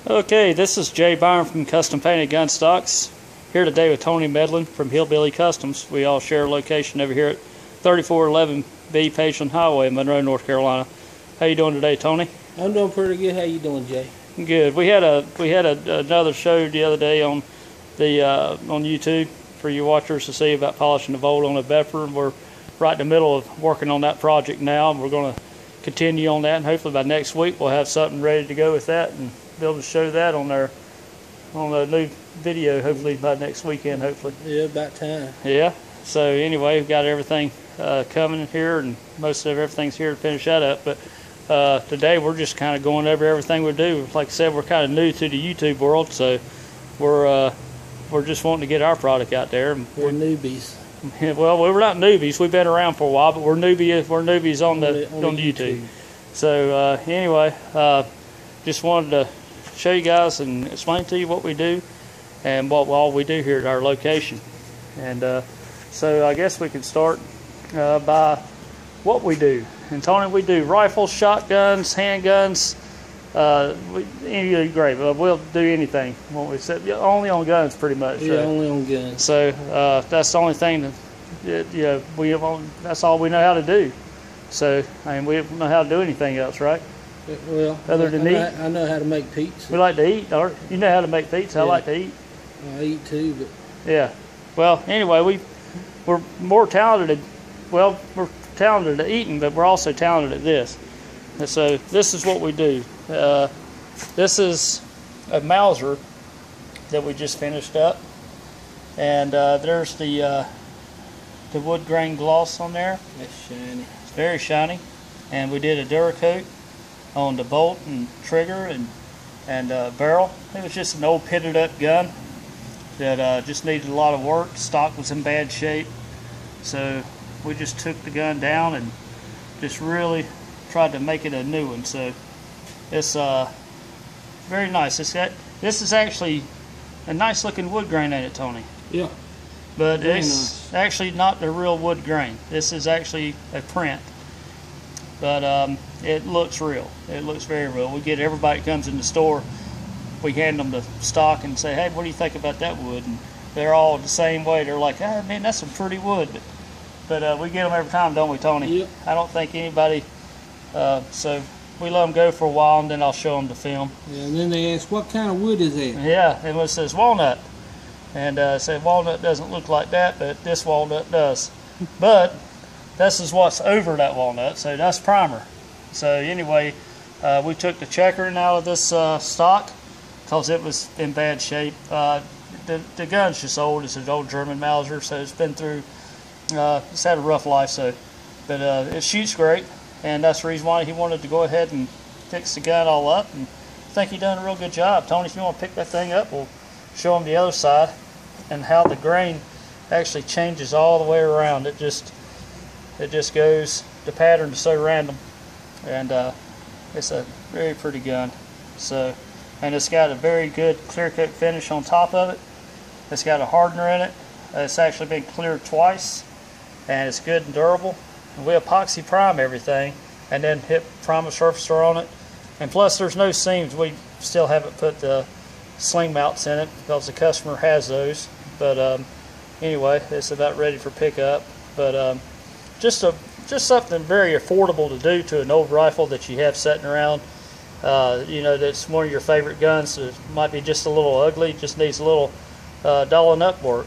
Okay, this is Jay Byron from Custom Painted Gunstocks. Here today with Tony Medlin from Hillbilly Customs. We all share a location over here at 3411B Pageland Highway, Monroe, North Carolina. How you doing today, Tony? I'm doing pretty good. How you doing, Jay? Good. We had another show the other day on the on YouTube for you watchers to see about polishing the volt on a buffer, and we're right in the middle of working on that project now, and we're going to continue on that, and hopefully by next week we'll have something ready to go with that and be able to show that on the new video hopefully by next weekend, hopefully. Yeah, about time. Yeah. So anyway, we've got everything coming here, and most of everything's here to finish that up. But today we're just kind of going over everything we do. Like I said, we're kind of new to the YouTube world, so we're just wanting to get our product out there. We're newbies. Well, we're not newbies. We've been around for a while, but we're newbies on the YouTube. So anyway, just wanted to show you guys and explain to you what we do and what all we do here at our location. And so I guess we can start by what we do. And Tony, we do rifles, shotguns, handguns, any engraving. We'll do anything. Only on guns, pretty much. Yeah, only on guns. So that's the only thing that that's all we know how to do. So I mean, we don't know how to do anything else, right? Well, other than eat. I know how to make pizza. We like to eat. Or you know how to make pizza. Yeah. I like to eat. I eat too, but yeah. Well, anyway, we're more talented. We're talented at eating, but we're also talented at this. And so this is what we do. This is a Mauser that we just finished up, and there's the wood grain gloss on there. That's shiny. It's very shiny, and we did a Duracoat on the bolt and trigger and barrel. It was just an old pitted up gun that just needed a lot of work. Stock was in bad shape, so we just took the gun down and just really tried to make it a new one. So it's very nice. This is actually a nice looking wood grain, ain't it, Tony? Yeah. But it's actually not the real wood grain. This is actually a print. But it looks real. It looks very real. We get everybody that comes in the store, we hand them the stock and say, hey, what do you think about that wood? And they're all the same way. They're like, oh, man, that's some pretty wood. But we get them every time, don't we, Tony? Yep. I don't think anybody, so we let them go for a while, and then I'll show them the film. Yeah, and then they ask, what kind of wood is that? Yeah, and it says walnut. And say walnut doesn't look like that, but this walnut does. But this is what's over that walnut, so that's primer. So anyway, we took the checkering out of this stock because it was in bad shape. The gun's just old. It's an old German Mauser, so it's been through, it's had a rough life. So, but it shoots great, and that's the reason why he wanted to go ahead and fix the gun all up. And I think he done a real good job. Tony, if you want to pick that thing up, we'll show him the other side and how the grain actually changes all the way around. It just goes, the pattern is so random, and it's a very pretty gun. So, and it's got a very good clear coat finish on top of it. It's got a hardener in it. It's actually been cleared twice, and it's good and durable. And we epoxy prime everything, and then hit primer surfacer on it. And plus, there's no seams. We still haven't put the sling mounts in it because the customer has those. But anyway, it's about ready for pickup. But just something very affordable to do to an old rifle that you have sitting around. You know, that's one of your favorite guns. It might be just a little ugly, just needs a little dolling up work.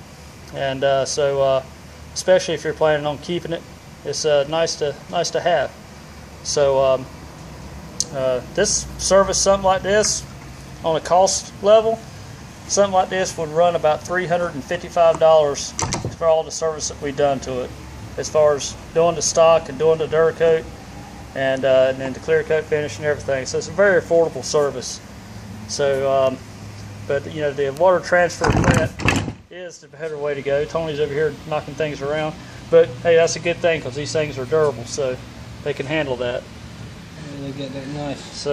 And so, especially if you're planning on keeping it, it's nice to have. So this service, something like this, on a cost level, something like this would run about $355 for all the service that we've done to it, as far as doing the stock and doing the Duracoat and then the clear coat finish and everything. So it's a very affordable service. So, but you know, the water transfer print is the better way to go. Tony's over here knocking things around, but hey, that's a good thing because these things are durable, so they can handle that. Yeah, they get that nice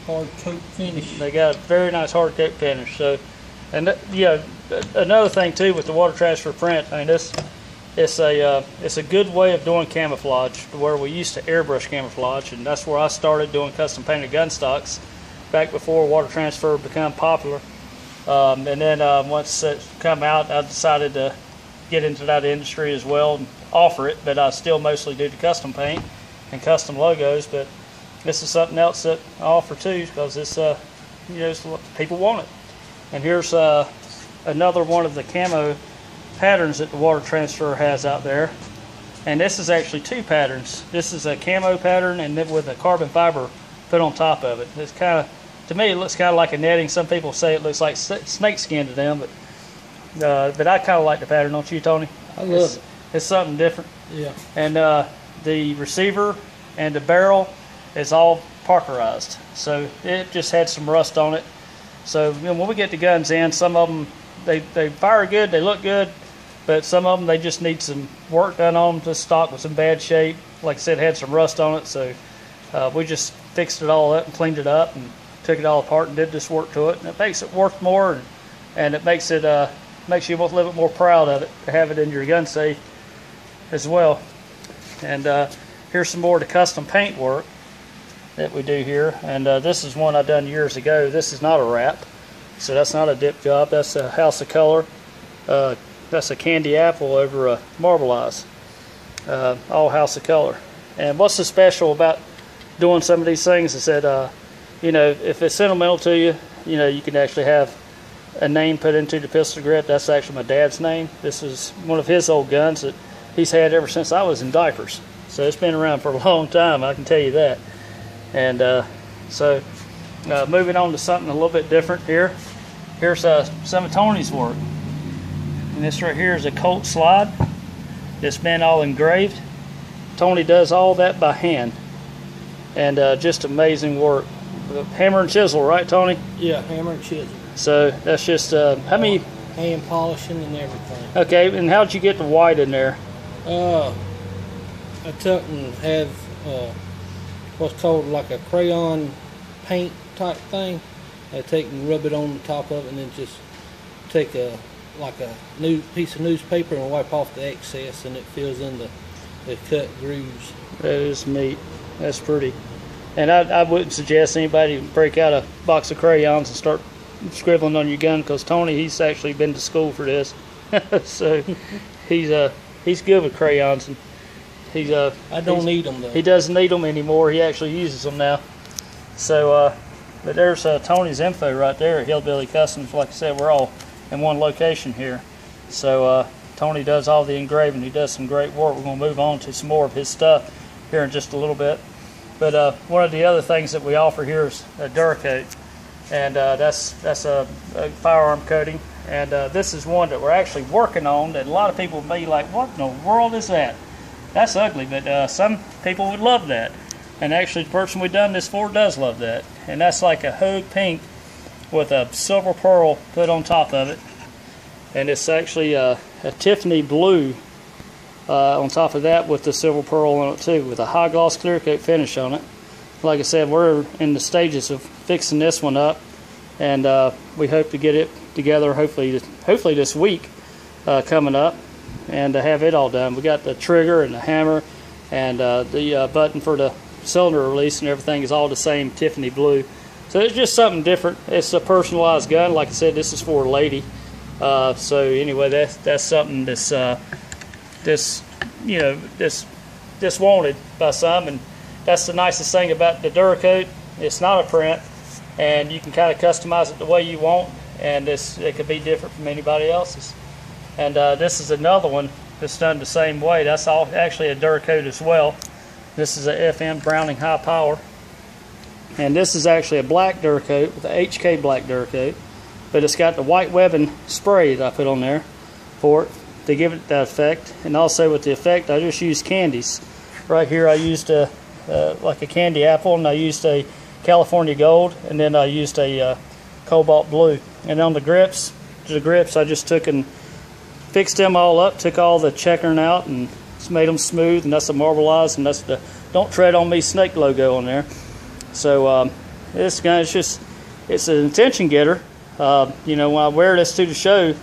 hard coat finish. They got a very nice hard coat finish. So, and yeah, another thing too with the water transfer print, I mean, it's a good way of doing camouflage, where we used to airbrush camouflage, and that's where I started doing custom painted gun stocks. back before water transfer became popular. And then once it come out, I decided to get into that industry as well and offer it, but I still mostly do the custom paint and custom logos. But this is something else that I offer too, because it's people want it. And here's another one of the camo patterns that the water transfer has out there. And this is actually two patterns. This is a camo pattern and then with a carbon fiber put on top of it. It's kind of, to me, it looks kind of like a netting. Some people say it looks like snake skin to them, but I kind of like the pattern, don't you, Tony? I love it. It's something different. Yeah. And the receiver and the barrel is all parkerized, so it just had some rust on it. So when we get the guns in, some of them they fire good, they look good, but some of them they just need some work done on them. The stock was in bad shape, like I said, had some rust on it. So we just fixed it all up and cleaned it up and took it all apart and did this work to it, and it makes it worth more, and it makes it makes you a little bit more proud of it to have it in your gun safe as well. And here's some more of the custom paint work that we do here, and this is one I done years ago. This is not a wrap, so that's not a dip job. That's a House of Color. That's a candy apple over a marbleize, all House of Color. And what's so special about doing some of these things is that if it's sentimental to you, you can actually have a name put into the pistol grip. That's actually my dad's name. This is one of his old guns that he's had ever since I was in diapers. So it's been around for a long time, I can tell you that. And so moving on to something a little bit different here. Here's some of Tony's work. And this right here is a Colt slide that's been all engraved. Tony does all that by hand. And just amazing work. Hammer and chisel, right, Tony? Yeah, hammer and chisel. So that's just how many? Hand polishing and everything. Okay, and how did you get the white in there? I took and have what's called like a crayon paint type thing. I take and rub it on the top of it, and then just take a new piece of newspaper and wipe off the excess, and it fills in the cut grooves. That is neat. That's pretty. And I wouldn't suggest anybody break out a box of crayons and start scribbling on your gun, because Tony, he's actually been to school for this. So he's good with crayons, and I don't need them though. He doesn't need them anymore. He actually uses them now. So but there's Tony's info right there at Hillbilly Customs. Like I said, we're all in one location here. So Tony does all the engraving. He does some great work. We're going to move on to some more of his stuff here in just a little bit. But one of the other things that we offer here is a Duracoat, and that's a firearm coating. And this is one that we're actually working on that a lot of people may be like, what in the world is that? That's ugly, but some people would love that. And actually the person we've done this for does love that. And that's like a Hogue pink with a silver pearl put on top of it. And it's actually a Tiffany blue on top of that with the silver pearl on it too, with a high gloss clear coat finish on it. Like I said, we're in the stages of fixing this one up, and we hope to get it together hopefully this week coming up, and to have it all done. We got the trigger and the hammer and the button for the cylinder release and everything is all the same Tiffany blue. So it's just something different. It's a personalized gun. Like I said, this is for a lady. So anyway, that's something that's wanted by some, and that's the nicest thing about the Duracoat. It's not a print, and you can kind of customize it the way you want, and it could be different from anybody else's. And this is another one that's done the same way. That's all actually a Duracoat as well. This is a FM Browning High Power, and this is actually a black Duracoat with a HK black Duracoat, but it's got the white webbing spray that I put on there for it to give it that effect. And also with the effect, I just used candies. Right here I used like a candy apple, and I used a California Gold, and then I used a Cobalt Blue. And on the grips I just took and fixed them all up, took all the checkering out and just made them smooth, and that's the marbleize, and that's the Don't Tread on Me snake logo on there. So this gun is it's an attention getter. When I wear this to the show,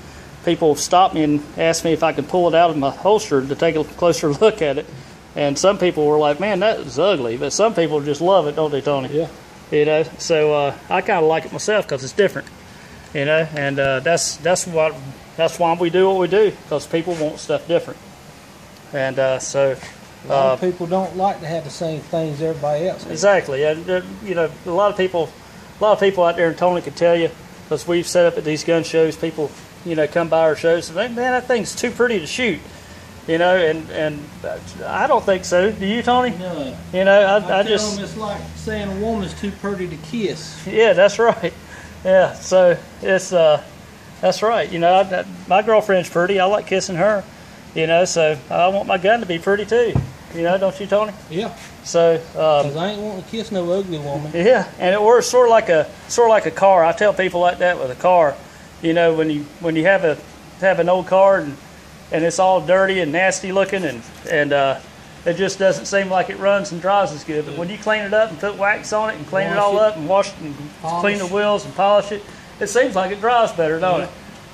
people stop me and ask me if I can pull it out of my holster to take a closer look at it. And some people were like, man, that is ugly. But some people just love it, don't they, Tony? Yeah. You know, so I kind of like it myself because it's different. You know, and that's why we do what we do, because people want stuff different. And so a lot of people don't like to have the same things everybody else has. Exactly. And you know, a lot of people out there, and Tony can tell you, because we've set up at these gun shows, people, you know, come by our shows and think, man, that thing's too pretty to shoot. You know, and I don't think so. Do you, Tony? No. You know, I just tell them it's like saying a woman's too pretty to kiss. Yeah, that's right. Yeah, so it's that's right. You know, my girlfriend's pretty. I like kissing her. You know, so I want my gun to be pretty too. You know, don't you, Tony? Yeah. So. Because I ain't wanting to kiss no ugly woman. Yeah, and it works sort of like a car. I tell people like that with a car. You know, when you have an old car and it's all dirty and nasty looking and it just doesn't seem like it runs and drives as good. But when you clean it up and put wax on it and clean it all up and wash it and clean the wheels and polish it, it seems like it drives better, don't it?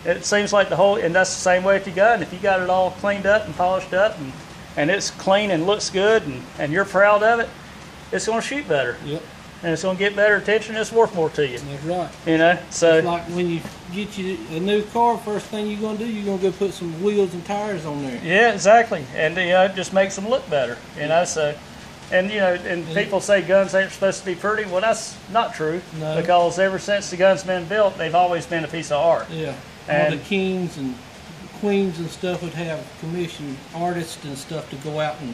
It seems like and that's the same way with your gun. If you got it all cleaned up and polished up and it's clean and looks good and you're proud of it, it's going to shoot better. Yep. And it's going to get better attention. It's worth more to you. That's right. You know, so. It's like when you get you a new car, first thing you're going to do, you're going to go put some wheels and tires on there. Yeah, exactly. And, you know, it just makes them look better, you know, so. And, you know, and people say guns ain't supposed to be pretty. Well, that's not true. No. Because ever since the gun's been built, they've always been a piece of art. Yeah. All the kings and queens and stuff would have commissioned artists and stuff to go out and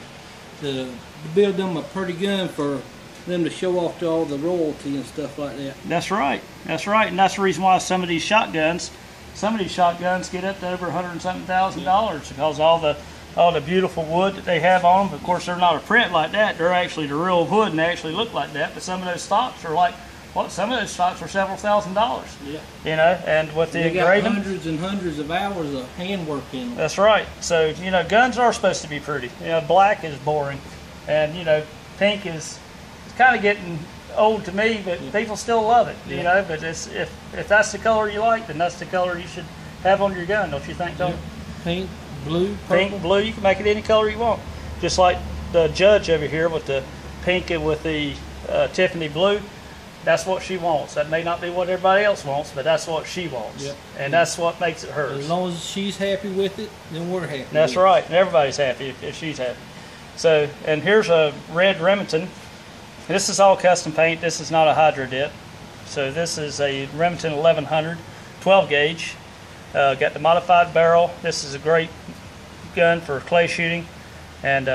to build them a pretty gun for them to show off to all the royalty and stuff like that. That's right. That's right. And that's the reason why some of these shotguns get up to over $100,000 because all the beautiful wood that they have on them. Of course, they're not a print like that. They're actually the real wood and they actually look like that. But some of those stocks are like, some of those stocks are several $1,000s. Yeah. You know, and with the engraving, hundreds and hundreds of hours of handwork in them. That's right. So, you know, guns are supposed to be pretty. You know, black is boring, and you know, pink is kind of getting old to me, but people still love it. You know, but if that's the color you like, then that's the color you should have on your gun, don't you think, Tony? Pink, blue, purple. Pink, blue. You can make it any color you want. Just like the judge over here with the pink and with the Tiffany blue. That's what she wants. That may not be what everybody else wants, but that's what she wants. Yep. And that's what makes it hers. As long as she's happy with it, then we're happy. That's right. And everybody's happy if she's happy. So, and here's a red Remington. This is all custom paint. This is not a hydro dip. So this is a Remington 1100 12 gauge. Got the modified barrel. This is a great gun for clay shooting and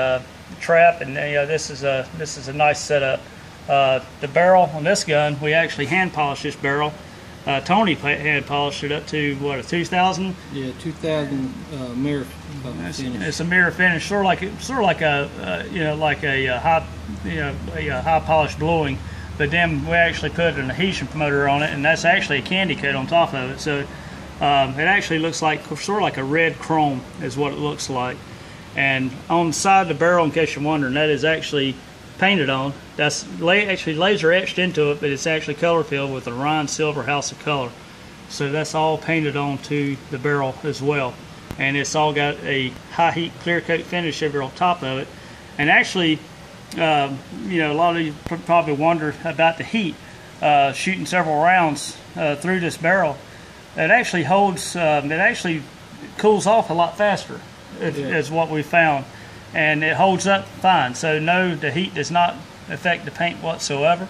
trap. And you know, this is a nice setup. The barrel on this gun, we actually hand polished this barrel. Tony hand polished it up to what, a 2000? Yeah, 2000 mirror finish. It's a mirror finish, sort of like a you know, like a high polished bluing. But then we actually put an adhesion promoter on it, and that's actually a candy coat on top of it. So it actually looks like sort of like a red chrome is what it looks like. And on the side of the barrel, in case you're wondering, that is actually painted on. That's actually laser etched into it, but it's actually color filled with a Ryan Silver House of Color. So that's all painted onto the barrel as well. And it's all got a high heat clear coat finish over on top of it. And actually, you know, a lot of you probably wonder about the heat. Shooting several rounds through this barrel, it actually holds, it actually cools off a lot faster, is what we found. And it holds up fine. So no, the heat does not affect the paint whatsoever.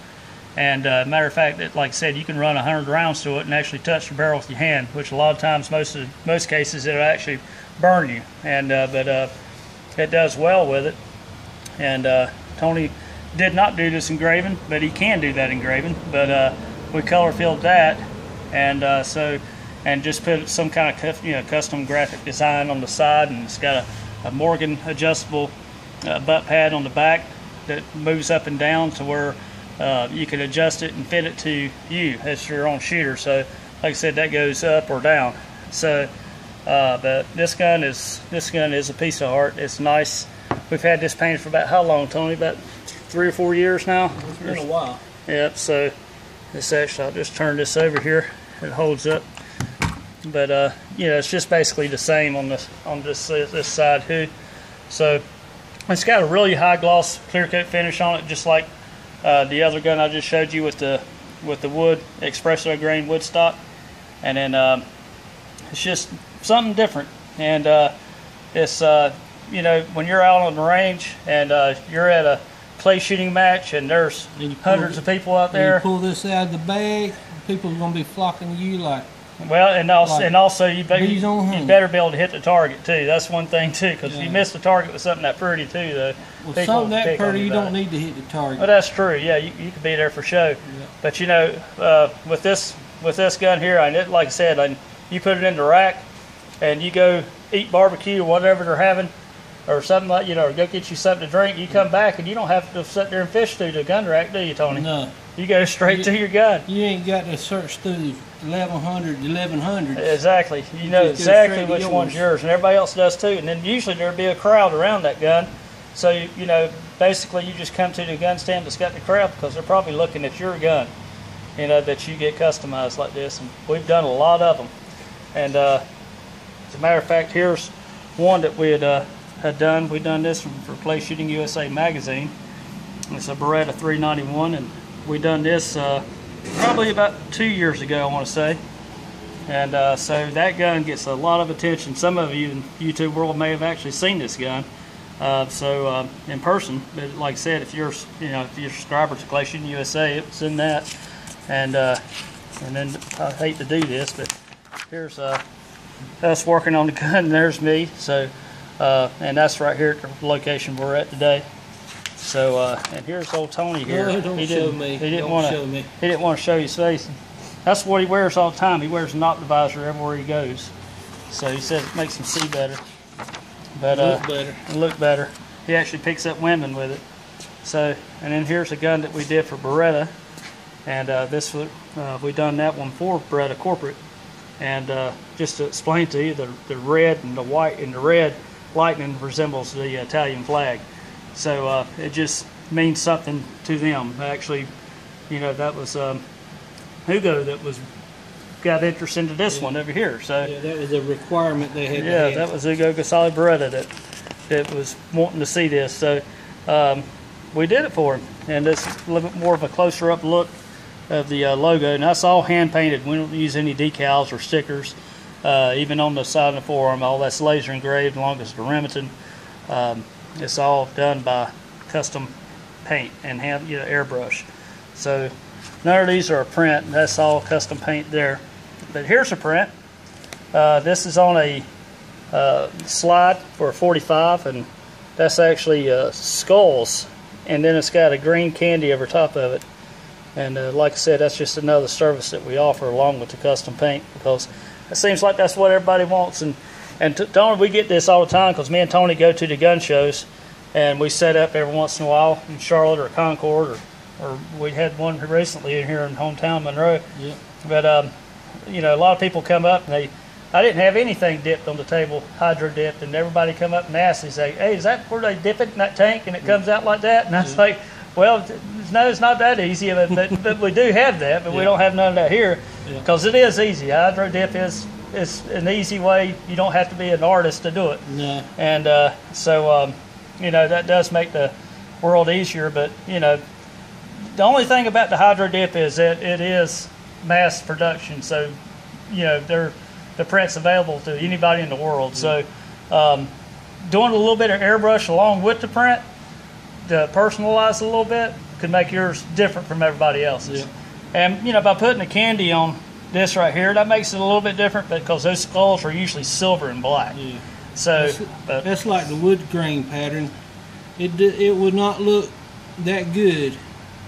And matter of fact, like I said, you can run 100 rounds to it and actually touch the barrel with your hand, which a lot of times, most cases, it'll actually burn you. And but it does well with it. And Tony did not do this engraving, but he can do that engraving. But we color filled that, and and just put some kind of custom graphic design on the side, and it's got a Morgan adjustable butt pad on the back that moves up and down to where you can adjust it and fit it to you as your own shooter. So like I said, that goes up or down. So but this gun is a piece of art. It's nice. We've had this painted for about how long, Tony? About 3 or 4 years now? It's been a while. Yep, so this actually, I'll just turn this over here. It holds up. But you know, it's just basically the same on this side hood. So it's got a really high gloss clear coat finish on it, just like the other gun I just showed you with the wood espresso grain wood stock, and then it's just something different. And it's you know, when you're out on the range and you're at a clay shooting match and there's hundreds of people out there. You pull this out of the bag, people are going to be flocking to you like. Well, and also you better be able to hit the target too. That's one thing too, because if you miss the target with something that pretty too, though. Well, something that pretty, you don't need to hit the target. Well, that's true. Yeah, you could be there for show. Yeah. But you know, with this gun here, like I said, you put it in the rack, and you go eat barbecue or whatever they're having, or something like, you know, or go get you something to drink. You come back and you don't have to sit there and fish through the gun rack, do you, Tony? No. You go straight to your gun. You ain't got to search through 1100. Exactly. You know exactly which one's yours, and everybody else does too. And then usually there'll be a crowd around that gun. So, you know, basically you just come to the gun stand that's got the crowd because they're probably looking at your gun, you know, that you get customized like this. And we've done a lot of them. And as a matter of fact, here's one that we had done. We've done this for Clay Shooting USA magazine. It's a Beretta 391, and we done this probably about 2 years ago, I want to say. And so that gun gets a lot of attention. Some of you in YouTube world may have actually seen this gun. In person, but like I said, if you're a subscriber to Clay Shooting USA, it was in that. And then I hate to do this, but here's us working on the gun, and there's me. So and that's right here at the location we're at today. So and here's old Tony here. Oh, he didn't want to show his face. That's what he wears all the time. He wears an optivisor everywhere he goes. So he says it makes him see better. But look better. He actually picks up women with it. So, and then here's a gun that we did for Beretta, and we done that one for Beretta Corporate. And just to explain to you, the red and the white and the red lightning resembles the Italian flag. So it just means something to them. Actually, you know, that was Hugo that got interest into this one over here. So yeah, that was a requirement they had. Yeah, that was Hugo Gasali Beretta that was wanting to see this. So we did it for him, and this is a little bit more of a closer up look of the logo. And that's all hand painted. We don't use any decals or stickers. Even on the side of the forearm, all that's laser engraved, along as the Remington. It's all done by custom paint and hand, airbrush. So none of these are a print. That's all custom paint there. But here's a print. This is on a slide for a 45, and that's actually skulls, and then it's got a green candy over top of it. And like I said, that's just another service that we offer along with the custom paint, because it seems like that's what everybody wants. And Tony, we get this all the time because me and Tony go to the gun shows, and we set up every once in a while in Charlotte or Concord, or we had one recently in here in hometown Monroe. Yeah. But you know, a lot of people come up and I didn't have anything dipped on the table, hydro dipped, and everybody come up and ask, they say, "Hey, is that where they dip it in that tank and it comes out like that?" And I was like, "Well, no, it's not that easy, but we do have that, but we don't have none of that here, because it is easy. Hydro dip is an easy way. You don't have to be an artist to do it." Yeah. And so you know, that does make the world easier. But you know, the only thing about the hydro dip is that it is mass production, so you know the print's available to anybody in the world. So doing a little bit of airbrush along with the print to personalize a little bit could make yours different from everybody else's. And you know, by putting the candy on this right here, that makes it a little bit different, because those skulls are usually silver and black. So that's like the wood grain pattern. It would not look that good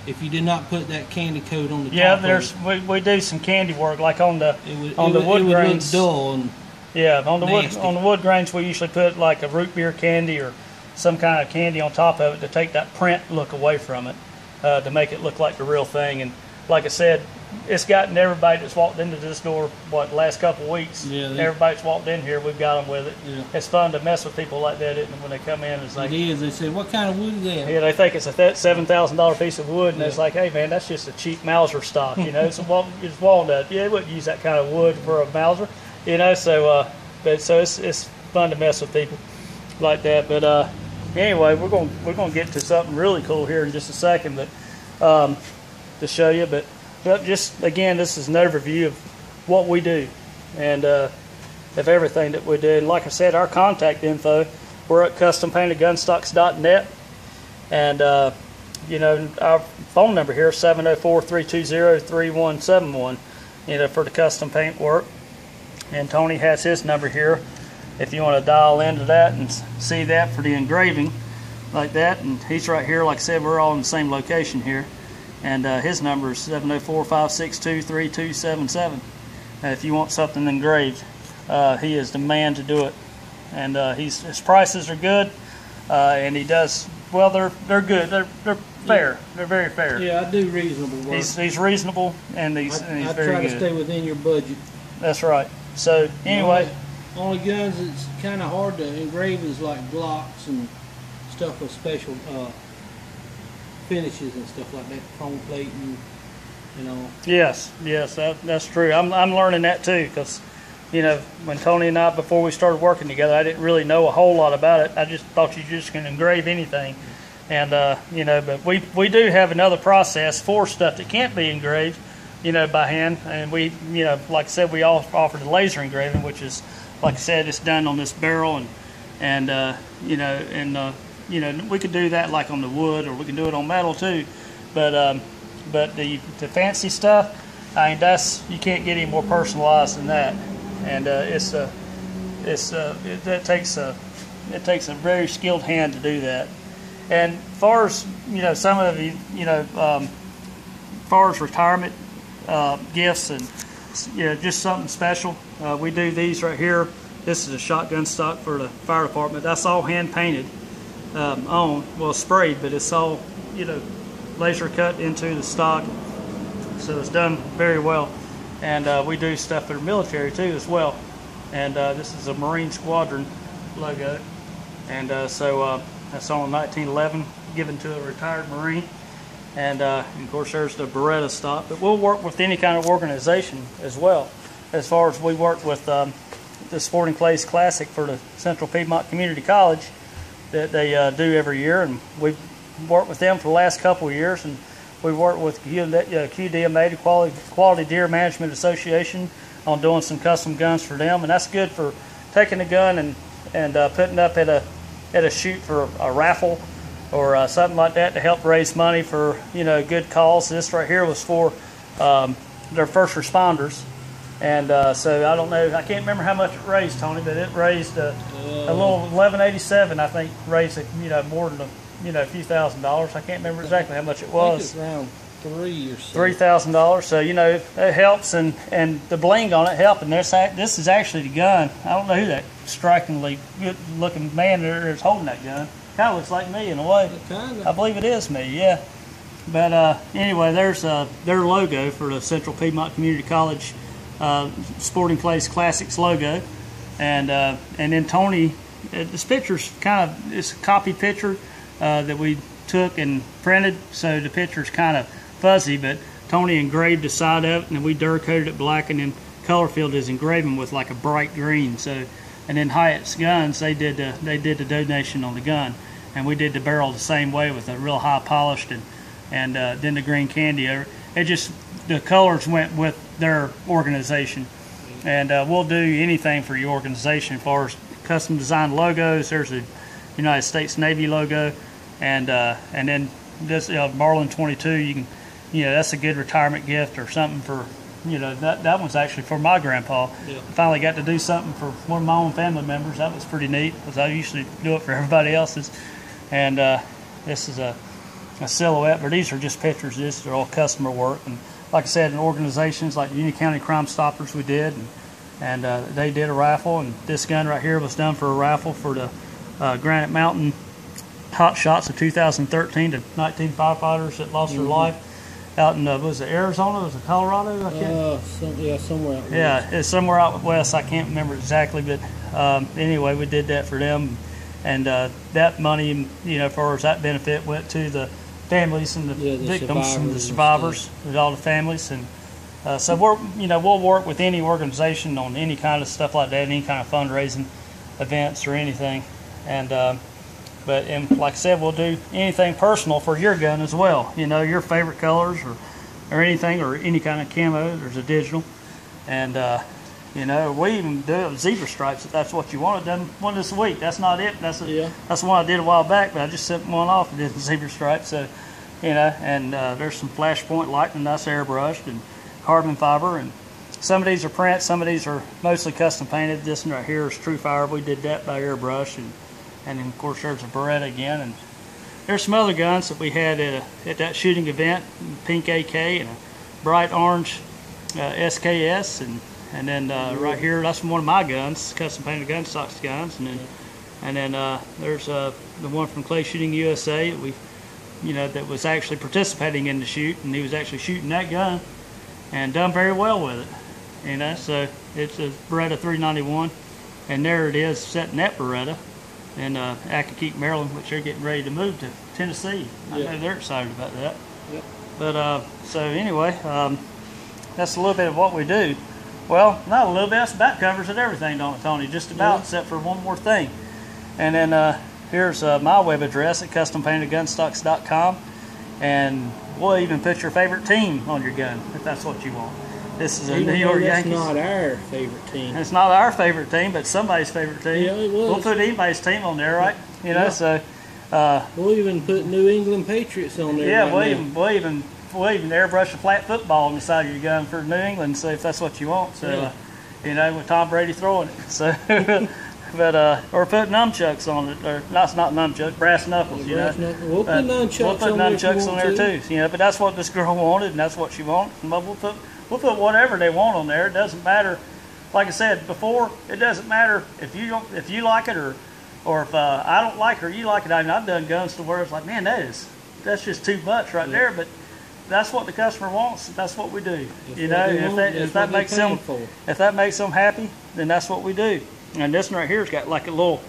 if you did not put that candy coat on the top. Yeah, we do some candy work, like on the wood grains. Look dull and on the wood grains we usually put like a root beer candy or some kind of candy on top of it to take that print look away from it, to make it look like the real thing. And like I said, it's gotten everybody that's walked into this door, the last couple of weeks, everybody that's walked in here, we've got them with it. It's fun to mess with people like that, isn't it, when they come in? It's like, it is. They say, "What kind of wood is that?" Yeah, they think it's a $7,000 piece of wood, and it's like, "Hey man, that's just a cheap Mauser stock, you know, it's walnut. Yeah, they wouldn't use that kind of wood for a Mauser, you know." So so it's fun to mess with people like that. But anyway, we're going to get to something really cool here in just a second. But to show you. But just again, this is an overview of what we do and of everything that we do. And like I said, our contact info, we're at custompaintedgunstocks.net, and you know, our phone number here is 704-320-3171, you know, for the custom paint work. And Tony has his number here if you want to dial into that and see that for the engraving like that. And he's right here. Like I said, we're all in the same location here. And his number is 704-562-3277. If you want something engraved, he is the man to do it. And his prices are good, and he does, well, they're good. They're fair. They're very fair. Yeah, I do reasonable work. He's reasonable, and he's very good. I try to stay within your budget. That's right. So anyway, only guns that's kind of hard to engrave is like blocks and stuff with special finishes and stuff like that, chrome plating, you know. Yes, that's true. I'm learning that too, because you know, when Tony and I, before we started working together, I didn't really know a whole lot about it. I just thought you just can engrave anything, and you know, but we do have another process for stuff that can't be engraved, you know, by hand. And we, you know, like I said, we all offer the laser engraving, which is, like I said, it's done on this barrel, and you know, and you know, we could do that like on the wood, or we can do it on metal too. But the fancy stuff, I mean, you can't get any more personalized than that. And it takes a very skilled hand to do that. And as far as, you know, some of the, you know, as far as retirement gifts and, you know, just something special, we do these right here. This is a shotgun stock for the fire department. That's all hand painted well, sprayed, but it's all, you know, laser cut into the stock, so it's done very well. And we do stuff for the military too as well. And this is a Marine Squadron logo, and so that's on 1911, given to a retired Marine. And of course there's the Beretta stock. But we'll work with any kind of organization as well. As far as we work with the Sporting Clays Classic for the Central Piedmont Community College that they do every year, and we've worked with them for the last couple of years. And we work with QDMA, the Quality Deer Management Association, on doing some custom guns for them, and that's good for taking a gun and putting up at a shoot for a raffle or something like that to help raise money for, you know, good cause. This right here was for their first responders, and so I don't know, I can't remember how much it raised, Tony, but it raised a little $1187, I think, raised, you know, more than a few $1,000s. I can't remember exactly how much it was. I think it's around $3,000. So, you know, it helps, and the bling on it helped. And this is actually the gun. I don't know who that strikingly good-looking man there is holding that gun. Kind of looks like me in a way. Kinda. I believe it is me. Yeah. But anyway, there's their logo for the Central Piedmont Community College Sporting Clays Classics logo, and then Tony, this picture's it's a copy picture that we took and printed, so the picture's kind of fuzzy, but Tony engraved the side of it, and then we Duracoated it black, and then color filled his engraving with like a bright green. So, and then Hyatt's Guns, they did the donation on the gun, and we did the barrel the same way with a real high polished, and then the green candy. It just, the colors went with their organization, and we'll do anything for your organization as far as custom designed logos. There's a United States Navy logo, and then this Marlin 22. You can, you know, that's a good retirement gift or something for, you know, that one's actually for my grandpa. Yeah. I finally got to do something for one of my own family members. That was pretty neat, because I usually do it for everybody else's. And this is a silhouette, but these are just pictures. These are all customer work, and like I said, in organizations like Union County Crime Stoppers, we did, and they did a raffle, and this gun right here was done for a raffle for the Granite Mountain Hot Shots of 2013, to 19 firefighters that lost their life out in was it Arizona? Was it Colorado? Somewhere out west. Yeah, it's somewhere out west. I can't remember exactly, but anyway, we did that for them, and that money, you know, for that benefit went to the families and the victims and the survivors, and all the families, and so we'll work with any organization on any kind of stuff like that, any kind of fundraising events or anything, and and like I said, we'll do anything personal for your gun as well. You know, your favorite colors or anything, or any kind of camo. There's a digital, and you know, we even do zebra stripes if that's what you want. I've done one this week. That's not it. That's the one I did a while back, but I just sent one off and did the zebra stripes. So, you know, and there's some flashpoint lightning that's airbrushed and carbon fiber, and some of these are prints, some of these are mostly custom painted. This one right here is True Fire. We did that by airbrush, and then of course there's a Beretta again, and there's some other guns that we had at that shooting event, pink AK and a bright orange SKS, and then right here, that's one of my guns, custom painted Gunstocks guns, and then there's the one from Clay Shooting USA that we, you know, that was actually participating in the shoot, and he was actually shooting that gun and done very well with it, you know. So it's a Beretta 391, and there it is, set in that Beretta in Accokeek, Maryland, which they're getting ready to move to Tennessee. I know they're excited about that. Yep. But so anyway, that's a little bit of what we do. Well, not a little bit, that's about covers it everything, don't it, Tony? Just about, except for one more thing. And then here's my web address at CustomPaintedGunstocks.com, and we'll even put your favorite team on your gun if that's what you want. This is a New York Yankees. That's not our favorite team. It's not our favorite team, but somebody's favorite team. Yeah, it was. We'll put anybody's team on there, right? You know, so we'll even put New England Patriots on there. Yeah, right we'll even airbrush a flat football on the side of your gun for New England, so if that's what you want. So you know, with Tom Brady throwing it. So but or put nunchucks on it, or not nunchucks, brass knuckles. You know, we'll put nunchucks on there too. You know, but that's what this girl wanted, and that's what she wanted. And we'll put whatever they want on there. It doesn't matter. Like I said before, it doesn't matter if you like it or if I don't like it or you like it. I mean, I've done guns to where it's like, man, that's just too much right there. But that's what the customer wants. That's what we do. You know, if that makes them happy, then that's what we do. And this one right here's got like a little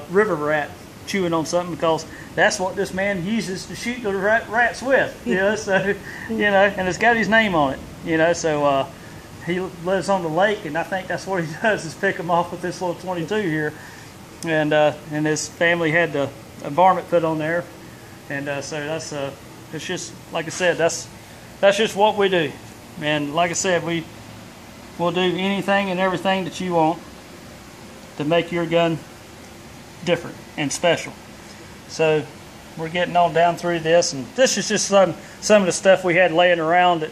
river rat chewing on something, because that's what this man uses to shoot the rats with. You know, so you know, and it's got his name on it. You know, so he lives on the lake, and I think that's what he does is pick them off with this little 22 here. And his family had the varmint put on there, and so that's it's just like I said, that's just what we do. And like I said, we'll do anything and everything that you want to make your gun different and special. So we're getting on down through this, and this is just some of the stuff we had laying around at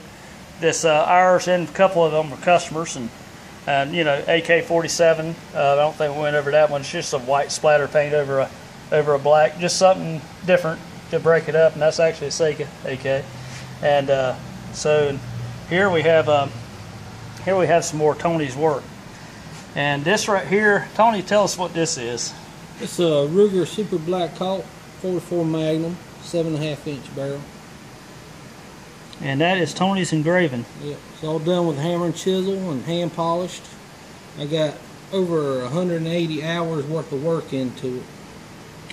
this ours, and a couple of them were customers, and you know, AK-47. I don't think we went over that one. It's just some white splatter paint over a black, just something different to break it up, and that's actually a Seika AK. And so here we have some more Tony's work. And this right here, Tony, tell us what this is. It's a Ruger Super Black Hawk 44 Magnum, 7.5-inch barrel. And that is Tony's Engraving. Yeah, it's all done with hammer and chisel and hand polished. I got over 180 hours worth of work into it.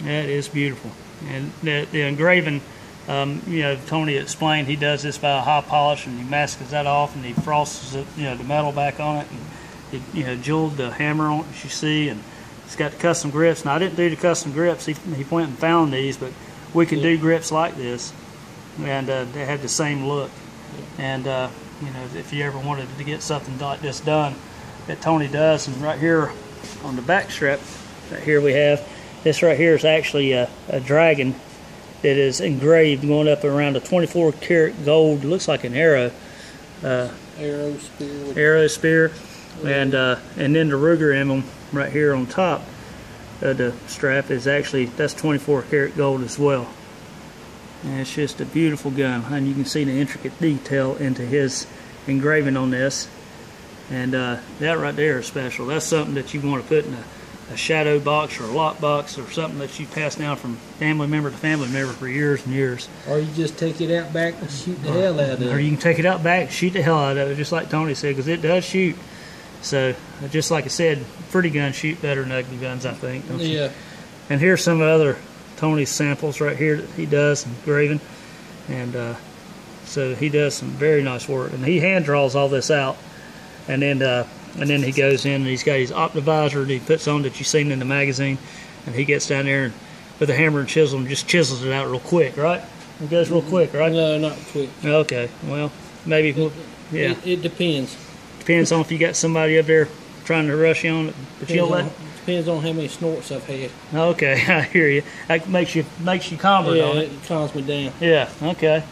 That is beautiful. And the engraving, you know, Tony explained he does this by a high polish, and he masks that off, and he frosts it, you know, the metal back on it, and he, you know, jeweled the hammer on it, as you see, and it's got the custom grips. Now I didn't do the custom grips. He went and found these, but we can do grips like this, and they have the same look. And you know, if you ever wanted to get something like this done, that Tony does. And right here on the back strap, right here we have this. Right here is actually a dragon that is engraved, going up around a 24 karat gold. Looks like an arrow. Arrow spear. And then the Ruger emblem right here on top of the strap is actually, that's 24 karat gold as well. And it's just a beautiful gun, and you can see the intricate detail into his engraving on this. And that right there is special. That's something that you want to put in a shadow box or a lock box, or something that you pass down from family member to family member for years and years. Or you just take it out back and shoot the hell out of it. Or you can take it out back, shoot the hell out of it, just like Tony said, because it does shoot. So, just like I said, pretty guns shoot better than ugly guns, I think. Don't you? Yeah. And here's some other Tony's samples right here that he does engraving. And so he does some very nice work. And he hand draws all this out. And then he goes in and he's got his optivisor that he puts on that you've seen in the magazine. And he gets down there and with a hammer and chisel and just chisels it out real quick, right? It goes real quick, right? No, not quick. Okay, well, maybe, yeah. It depends. Depends on if you got somebody up there trying to rush you on it. But you'll let. Depends on how many snorts I've had. Okay, I hear you. That makes you calmer, yeah, don't it? It calms me down. Yeah, okay.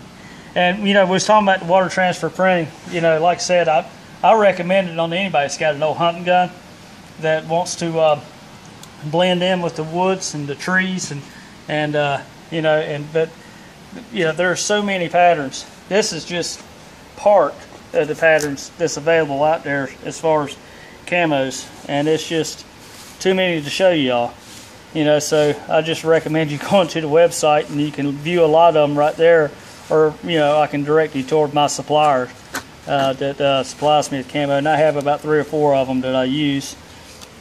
And, you know, we was talking about the water transfer printing. You know, like I said, I recommend it on anybody that's got an old hunting gun that wants to blend in with the woods and the trees and you know, but you know, there are so many patterns. This is just part of the patterns that's available out there as far as camos, and it's just too many to show y'all. You know, so I just recommend you going to the website and you can view a lot of them right there, or you know, I can direct you toward my supplier that supplies me with camo, and I have about 3 or 4 of them that I use.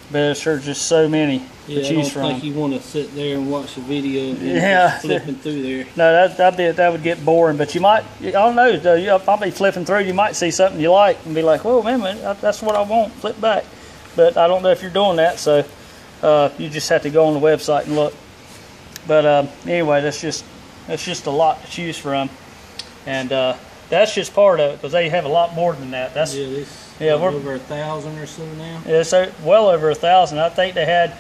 But there's sure just so many to choose from. I don't think you want to sit there and watch a video and just flipping through there. No, that would get boring. But you might, I don't know, if I'll be flipping through, you might see something you like and be like, "Whoa, man, that's what I want." Flip back. But I don't know if you're doing that, so you just have to go on the website and look. But anyway, that's just a lot to choose from, and that's just part of it, because they have a lot more than that. That's we're over 1,000 or so now. Yeah, so well over 1,000. I think they had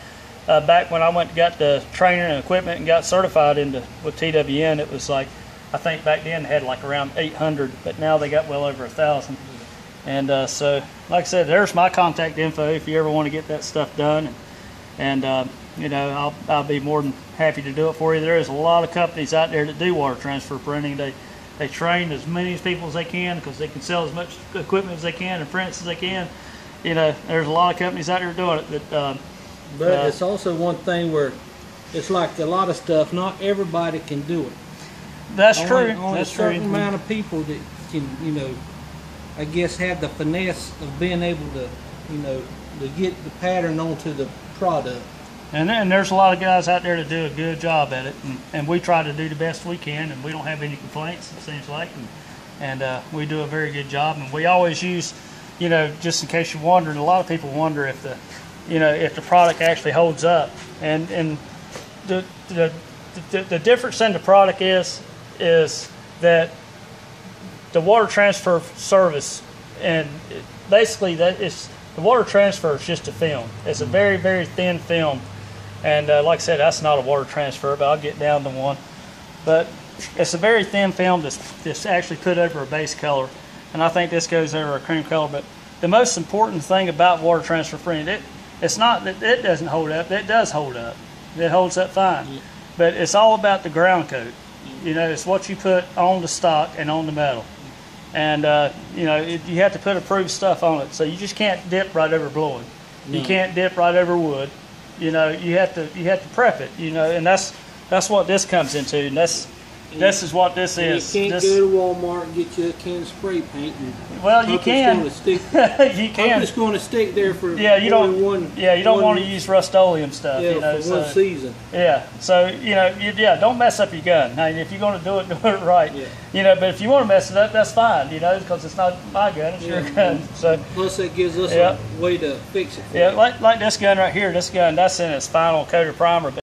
back when I went and got the training and equipment and got certified with TWN. It was like, I think back then they had like around 800, but now they got well over 1,000. And so, like I said, there's my contact info if you ever want to get that stuff done. And you know, I'll be more than happy to do it for you. There is a lot of companies out there that do water transfer printing. They train as many people as they can, because they can sell as much equipment as they can and prints as they can. You know, there's a lot of companies out there doing it. But it's also one thing where it's like a lot of stuff, not everybody can do it. That's true. Only That's a certain true. amount of people that can, you know, I guess have the finesse of being able to, you know, to get the pattern onto the product. And then there's a lot of guys out there that do a good job at it, and we try to do the best we can, and we don't have any complaints, it seems like, and we do a very good job. And we always use, you know, just in case you're wondering, a lot of people wonder if the product actually holds up, and the difference in the product is that the water transfer service, and basically the water transfer is just a film. It's a very, very thin film. And like I said, that's not a water transfer, but I'll get down to one. But it's a very thin film that's actually put over a base color. And I think this goes over a cream color. But the most important thing about water transfer printing, it's not that it doesn't hold up. It does hold up. It holds up fine. Yeah. But it's all about the ground coat. You know, it's what you put on the stock and on the metal. And, you know, you have to put approved stuff on it. So you just can't dip right over bluing. No. You can't dip right over wood. You know, you have to prep it, you know, and that's what this comes into, and this is what this is. You can't go to Walmart and get you a can of spray paint. Well, you can. You can. It's going to stick there for you don't want to use Rust-Oleum stuff. Yeah, you know, for one season. Yeah, so you know, don't mess up your gun. Now, if you're going to do it right. Yeah. You know, but if you want to mess it up, that's fine. You know, because it's not my gun, it's your gun. So plus, it gives us a way to fix it. Yeah, like this gun right here. This gun, that's in its final coat of primer. But